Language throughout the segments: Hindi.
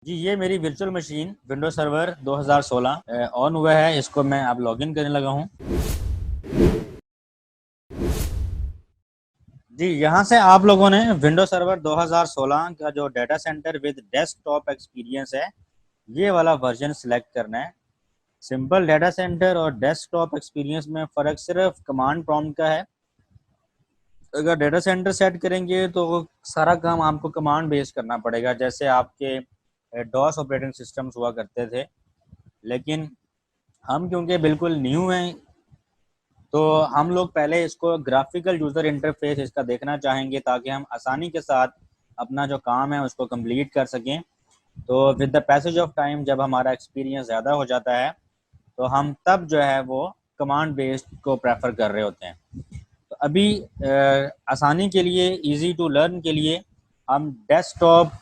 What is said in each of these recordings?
जी, ये मेरी virtual machine Windows server 2016 on हुआ है। इसको मैं अब लॉगिन करने लगा हूँ। जी, यहाँ से आप लोगों ने विंडोज सर्वर 2016 का जो data centre with desktop experience है, ये वाला वर्जन सिलेक्ट करना है। सिंपल डाटा सेंटर और डेस्कटॉप एक्सपीरियंस में फ़र्क सिर्फ कमांड प्रॉम्प्ट का है। अगर डाटा सेंटर सेट करेंगे तो सारा काम आपको कमांड बेस्ड करना पड़ेगा, जैसे आपके डॉस ऑपरेटिंग सिस्टम्स हुआ करते थे। लेकिन हम क्योंकि बिल्कुल न्यू हैं, तो हम लोग पहले इसको ग्राफिकल यूज़र इंटरफेस इसका देखना चाहेंगे, ताकि हम आसानी के साथ अपना जो काम है उसको कंप्लीट कर सकें। तो with the passage of time जब हमारा एक्सपीरियंस ज़्यादा हो जाता है, तो हम तब जो है वो कमांड बेस्ड को प्रेफर कर रहे होते हैं। तो अभी आसानी के लिए, इजी टू लर्न के लिए, हम डेस्कटॉप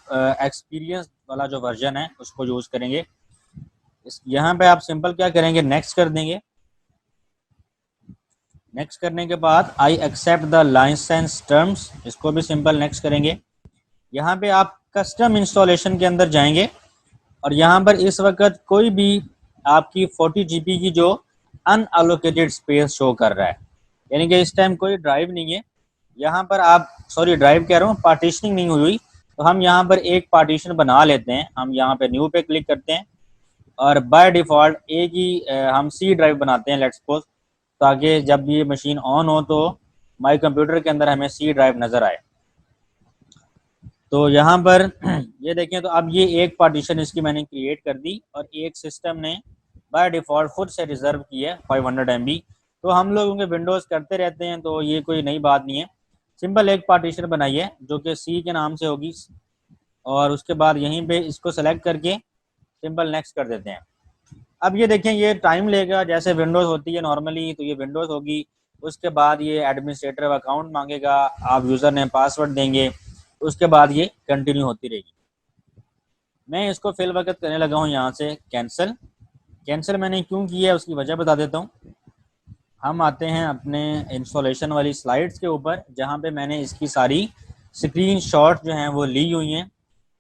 एक्सपीरियंस वाला जो वर्जन है उसको यूज़ करेंगे। यहाँ पे आप सिंपल क्या करेंगे, नेक्स्ट कर देंगे। नेक्स्ट करने के बाद I accept the licence terms, इसको भी सिंपल नेक्स्ट करेंगे। यहाँ पे आप कस्टम इंस्टॉलेशन के अंदर जाएंगे और यहाँ पर इस वक्त कोई भी आपकी 40 GB की जो अनअलोकेटेड स्पेस शो कर रहा है, यानी कि इस टाइम कोई ड्राइव नहीं है। यहाँ पर आप, सॉरी ड्राइव कह रहा हूँ, पार्टीशनिंग नहीं हुई। तो हम यहाँ पर एक पार्टीशन बना लेते हैं। हम यहाँ पे न्यू पे क्लिक करते हैं और बाय डिफ़ॉल्ट एक ही हम सी ड्राइव बनाते हैं, लेट्स सपोज, ताकि जब ये मशीन ऑन हो तो माई कंप्यूटर के अंदर हमें सी ड्राइव नज़र आए। तो यहाँ पर ये देखें, तो अब ये एक पार्टीशन इसकी मैंने क्रिएट कर दी और एक सिस्टम ने बाय डिफ़ॉल्ट खुद से रिज़र्व की है 500 MB। तो हम लोगों के विंडोज़ करते रहते हैं, तो ये कोई नई बात नहीं है। सिंपल एक पार्टीशन बनाइए जो कि सी के नाम से होगी, और उसके बाद यहीं पे इसको सेलेक्ट करके सिंपल नेक्स्ट कर देते हैं। अब ये देखें, ये टाइम लेगा, जैसे विंडोज़ होती है नॉर्मली, तो ये विंडोज़ होगी। उसके बाद ये एडमिनिस्ट्रेटर अकाउंट मांगेगा, आप यूज़र नेम पासवर्ड देंगे, उसके बाद ये कंटिन्यू होती रहेगी। मैं इसको फिल वक्त करने लगा हूँ यहाँ से कैंसिल। कैंसिल मैंने क्यों किया है उसकी वजह बता देता हूँ। हम आते हैं अपने इंस्टॉलेशन वाली स्लाइड्स के ऊपर, जहाँ पे मैंने इसकी सारी स्क्रीन शॉट जो हैं वो ली हुई हैं।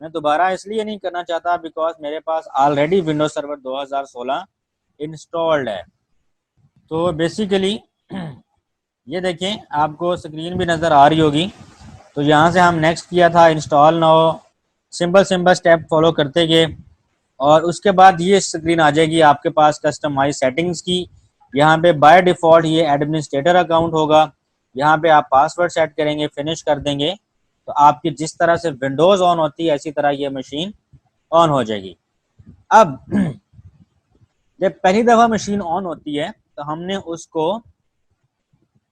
मैं दोबारा इसलिए नहीं करना चाहता बिकॉज मेरे पास ऑलरेडी विंडोज सर्वर 2016 इंस्टॉल्ड है। तो बेसिकली ये देखें, आपको स्क्रीन भी नज़र आ रही होगी। तो यहाँ से हम नेक्स्ट किया था, install now, simple simple step follow करते गए और उसके बाद ये स्क्रीन आ जाएगी आपके पास कस्टमाइज सेटिंग्स की। यहाँ पे बाय डिफ़ॉल्ट ये एडमिनिस्ट्रेटर अकाउंट होगा। यहाँ पे आप पासवर्ड सेट करेंगे, फिनिश कर देंगे, तो आपकी जिस तरह से विंडोज़ ऑन होती है इसी तरह ये मशीन ऑन हो जाएगी। अब जब पहली दफ़ा मशीन ऑन होती है तो हमने उसको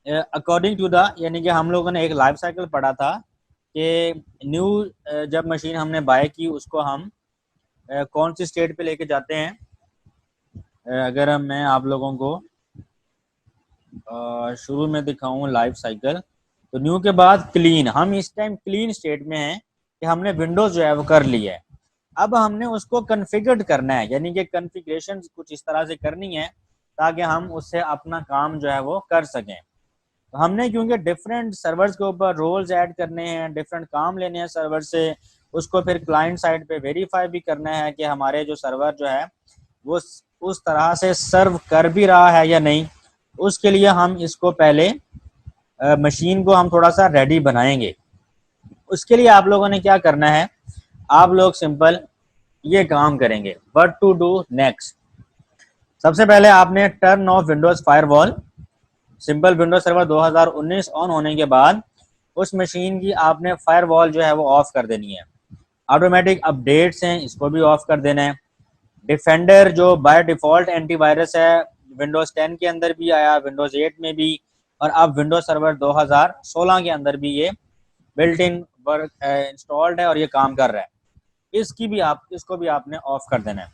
अकॉर्डिंग टू द, यानी कि हम लोगों ने एक लाइफ साइकिल पढ़ा था कि न्यू जब मशीन हमने बाय की उसको हम कौन सी स्टेट पे लेके जाते हैं। अगर मैं आप लोगों को शुरू में दिखाऊं लाइफ साइकिल, तो न्यू के बाद क्लीन, हम इस टाइम क्लीन स्टेट में हैं कि हमने विंडोज जो है वो कर लिया है। अब हमने उसको कन्फिगर करना है, यानी कि कन्फिग्रेशन कुछ इस तरह से करनी है ताकि हम उससे अपना काम जो है वो कर सकें। तो हमने क्योंकि डिफरेंट सर्वर्स के ऊपर रोल्स ऐड करने हैं, डिफरेंट काम लेने हैं सर्वर से, उसको फिर क्लाइंट साइड पे वेरीफाई भी करना है कि हमारे जो सर्वर जो है वो उस तरह से सर्व कर भी रहा है या नहीं। उसके लिए हम इसको पहले मशीन को हम थोड़ा सा रेडी बनाएंगे। उसके लिए आप लोगों ने क्या करना है, आप लोग सिंपल ये काम करेंगे, व्हाट टू डू नेक्स्ट। सबसे पहले आपने turn off Windows firewall. Simple Windows server 2019 on होने के बाद उस मशीन की आपने फायरवॉल जो है वो ऑफ कर देनी है। ऑटोमेटिक अपडेट्स हैं, इसको भी ऑफ कर देना है। डिफेंडर जो बाय डिफ़ॉल्ट एंटीवायरस है, विंडोज़ 10 के अंदर भी आया, विंडोज़ 8 में भी, और अब विंडोज सर्वर 2016 के अंदर भी ये बिल्ट इन वर्क इंस्टॉल्ड है और ये काम कर रहा है। इसको भी आपने ऑफ कर देना है।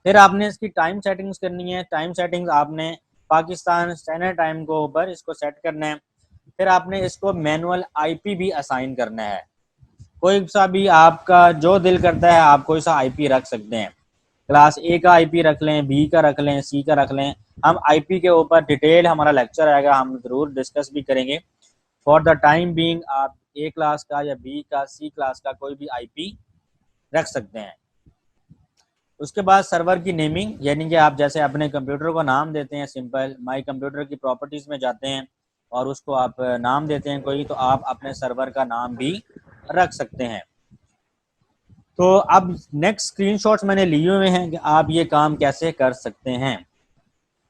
फिर आपने इसकी टाइम सेटिंग्स करनी है। टाइम सेटिंग्स आपने पाकिस्तान स्टैंडर्ड टाइम को ऊपर इसको सेट करना है। फिर आपने इसको मैनुअल आईपी भी असाइन करना है। कोई सा भी आपका जो दिल करता है आप कोई सा आईपी रख सकते हैं। क्लास ए का आईपी रख लें, बी का रख लें, सी का रख लें। हम आईपी के ऊपर डिटेल हमारा लेक्चर आएगा, हम ज़रूर डिस्कस भी करेंगे। फॉर द टाइम बीइंग आप ए क्लास का या बी का, सी क्लास का कोई भी आईपी रख सकते हैं। उसके बाद सर्वर की नेमिंग, यानी कि आप जैसे अपने कंप्यूटर को नाम देते हैं, सिंपल माई कंप्यूटर की प्रॉपर्टीज़ में जाते हैं और उसको आप नाम देते हैं कोई, तो आप अपने सर्वर का नाम भी रख सकते हैं। तो अब नेक्स्ट स्क्रीनशॉट्स मैंने लिए हुए हैं कि आप ये काम कैसे कर सकते हैं।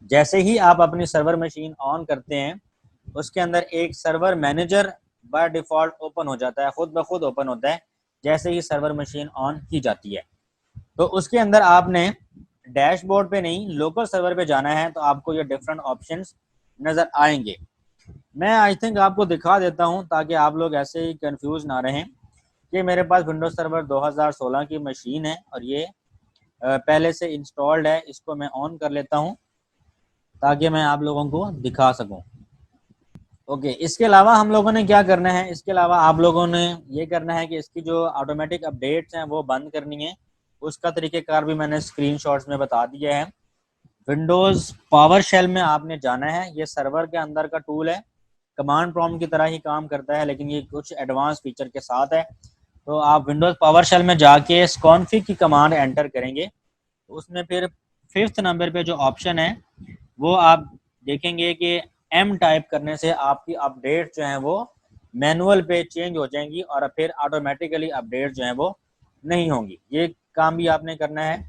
जैसे ही आप अपनी सर्वर मशीन ऑन करते हैं, उसके अंदर एक server manager by default open हो जाता है, खुद ब खुद ओपन होता है जैसे ही सर्वर मशीन ऑन की जाती है। तो उसके अंदर आपने डैशबोर्ड पे नहीं, लोकल सर्वर पे जाना है, तो आपको ये डिफरेंट ऑप्शंस नज़र आएंगे। मैं आई थिंक आपको दिखा देता हूँ ताकि आप लोग ऐसे ही कंफ्यूज ना रहें। कि मेरे पास विंडोज सर्वर 2016 की मशीन है और ये पहले से इंस्टॉल्ड है। इसको मैं ऑन कर लेता हूँ ताकि मैं आप लोगों को दिखा सकूँ। ओके, इसके अलावा हम लोगों ने क्या करना है, इसके अलावा आप लोगों ने ये करना है कि इसकी जो ऑटोमेटिक अपडेट्स हैं वो बंद करनी है। उसका तरीक़ेकार भी मैंने स्क्रीनशॉट्स में बता दिया है। विंडोज़ पावर शेल में आपने जाना है। ये सर्वर के अंदर का टूल है, कमांड प्रॉम्प्ट की तरह ही काम करता है, लेकिन ये कुछ एडवांस फीचर के साथ है। तो आप विंडोज़ पावर शेल में जाके कॉन्फ़िग की कमांड एंटर करेंगे, तो उसमें फिर 5th नंबर पे जो ऑप्शन है वो आप देखेंगे कि M टाइप करने से आपकी अपडेट जो हैं वो मैनुअल पे चेंज हो जाएंगी और फिर ऑटोमेटिकली अपडेट जो हैं वो नहीं होंगी। ये काम भी आपने करना है।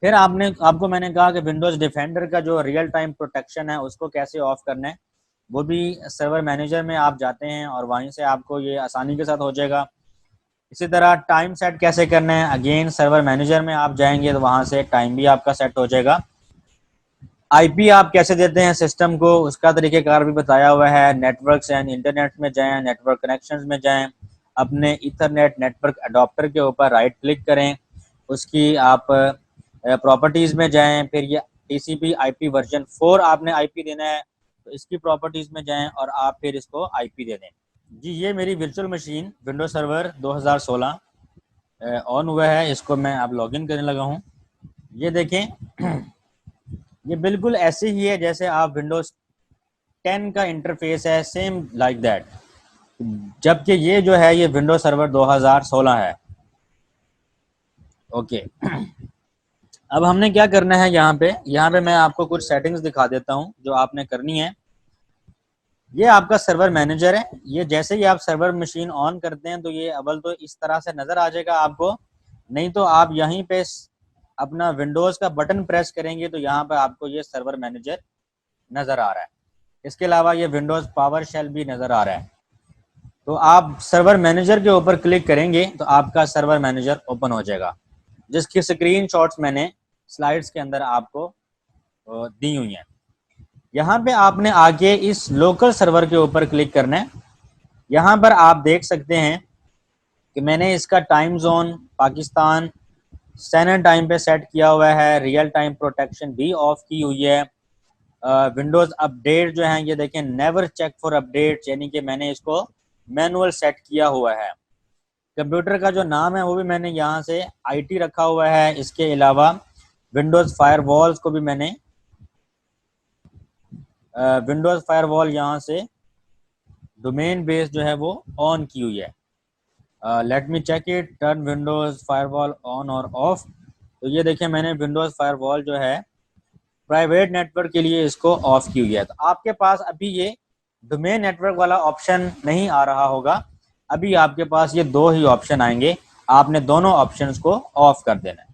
फिर आपको मैंने कहा कि विंडोज़ डिफेंडर का जो रियल टाइम प्रोटेक्शन है उसको कैसे ऑफ करना है, वो भी सर्वर मैनेजर में आप जाते हैं और वहीं से आपको ये आसानी के साथ हो जाएगा। इसी तरह टाइम सेट कैसे करना है, अगेन सर्वर मैनेजर में आप जाएंगे तो वहाँ से टाइम भी आपका सेट हो जाएगा। आईपी आप कैसे देते हैं सिस्टम को, उसका तरीक़ेकार भी बताया हुआ है। नेटवर्क्स एंड इंटरनेट में जाएं, नेटवर्क कनेक्शंस में जाएं, अपने ईथरनेट नेटवर्क अडॉप्टर के ऊपर राइट क्लिक करें, उसकी आप प्रॉपर्टीज़ में जाएं, फिर ये TCP IP वर्जन 4 आपने IP देना है, तो इसकी प्रॉपर्टीज़ में जाएं और आप फिर इसको IP दे दें। जी, ये मेरी virtual machine Windows server 2016 on हुआ है। इसको मैं अब लॉगिन करने लगा हूँ। ये देखें ये बिल्कुल ऐसे ही है जैसे आप विंडोज 10 का इंटरफेस है, सेम लाइक दैट, जबकि ये जो है ये विंडोज सर्वर 2016 है। ओके अब हमने क्या करना है, यहाँ पे मैं आपको कुछ सेटिंग्स दिखा देता हूँ जो आपने करनी है। ये आपका सर्वर मैनेजर है। ये जैसे ही आप सर्वर मशीन ऑन करते हैं तो ये अव्वल तो इस तरह से नज़र आ जाएगा आपको, नहीं तो आप यहीं पे अपना विंडोज़ का बटन प्रेस करेंगे तो यहाँ पर आपको ये सर्वर मैनेजर नज़र आ रहा है। इसके अलावा ये विंडोज़ पावर शेल भी नज़र आ रहा है। तो आप सर्वर मैनेजर के ऊपर क्लिक करेंगे तो आपका सर्वर मैनेजर ओपन हो जाएगा, जिसकी स्क्रीनशॉट्स मैंने स्लाइड्स के अंदर आपको दी हुई हैं। यहाँ पे आपने आगे इस लोकल सर्वर के ऊपर क्लिक करना है। यहाँ पर आप देख सकते हैं कि मैंने इसका time zone Pakistan standard time पे सेट किया हुआ है, रियल टाइम प्रोटेक्शन भी ऑफ की हुई है। विंडोज़ अपडेट जो है ये देखें, नेवर चेक फॉर अपडेट, यानी कि मैंने इसको मैनुअल सेट किया हुआ है। कंप्यूटर का जो नाम है वो भी मैंने यहाँ से IT रखा हुआ है। इसके अलावा विंडोज़ फायरवॉल्स को भी मैंने विंडोज़ फायरवॉल यहाँ से डोमेन बेस जो है वो ऑन की हुई है। Let me check it, turn Windows firewall on और ऑफ। तो ये देखें मैंने विंडोज़ फायरवॉल जो है प्राइवेट नेटवर्क के लिए इसको ऑफ की हुई है। तो आपके पास अभी ये डोमेन नेटवर्क वाला ऑप्शन नहीं आ रहा होगा, अभी आपके पास ये दो ही ऑप्शन आएंगे, आपने दोनों ऑप्शंस को ऑफ कर देना है।